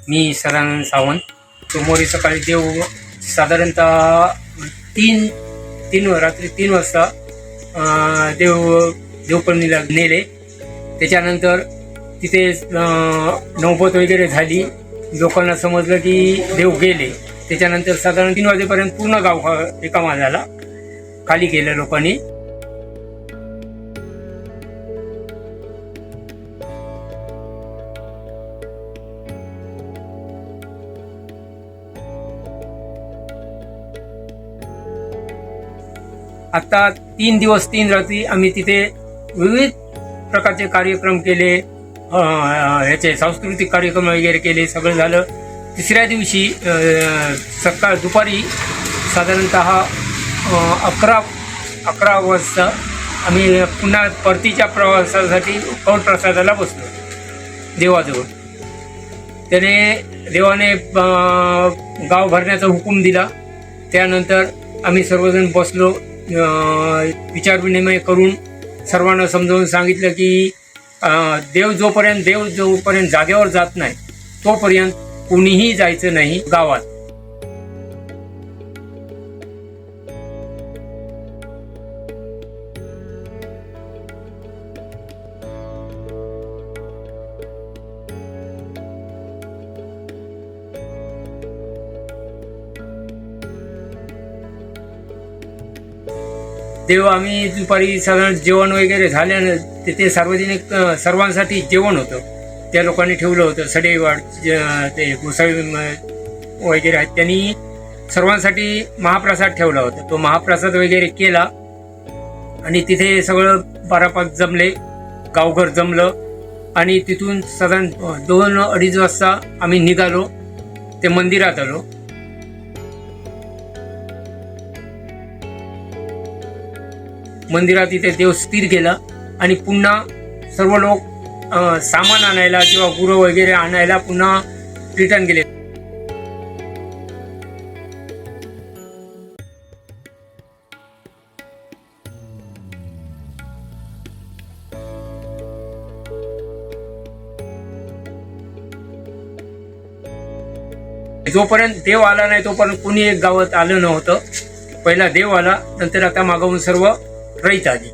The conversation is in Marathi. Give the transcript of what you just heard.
मी सदानंद सावंत. सोमवारी सकाळी देव साधारणतः रात्री 3 वाजता देवपळणीला नेले. त्याच्यानंतर तिथे नौबत वगैरे झाली. लोकांना समजलं की देव गेले. त्याच्यानंतर साधारण 3 वाजेपर्यंत पूर्ण गाव रिकामा झाला. खाली केलं लोकांनी. आता 3 दिवस 3 रात्री आम्ही तिथे विविध प्रकारचे कार्यक्रम केले. ह्याचे सांस्कृतिक कार्यक्रम वगैरे केले. सगळं झालं. तिसऱ्या दिवशी दुपारी साधारणतः 11 वाजता आम्ही पुन्हा परतीच्या प्रवासासाठी कौल प्रसादाला बसलो देवाजवळ. देवाने गाव भरण्याचा हुकूम दिला. त्यानंतर आम्ही सर्वजण बसलो. विचार विनिमय करून सर्वांना समजावून सांगितलं की देव जोपर्यंत जागेवर जात नाही तोपर्यंत कोणीही जायचं नाही गावात. देव आम्ही दुपारी साधारण जेवण वगैरे झाल्यानं तिथे सार्वजनिक सर्वांसाठी जेवण होतं. त्या लोकांनी ठेवलं होतं. सडेवाड ते गोसावी वगैरे आहेत त्यांनी सर्वांसाठी महाप्रसाद ठेवला होता. तो महाप्रसाद वगैरे केला आणि तिथे सगळं 12-5 जमले. गावघर जमलं आणि तिथून साधारण 2-2:30 वाजता आम्ही निघालो. ते मंदिरात आलो. मंदिरात इथे देव स्थिर केला आणि पुन्हा सर्व लोक सामान आणायला किंवा गुरं वगैरे आणायला पुन्हा रिटर्न गेले. जोपर्यंत देव आला नाही तोपर्यंत कोणी एक गावात आलं नव्हतं. पहिला देव आला, नंतर आता मागवून सर्व रईत आली.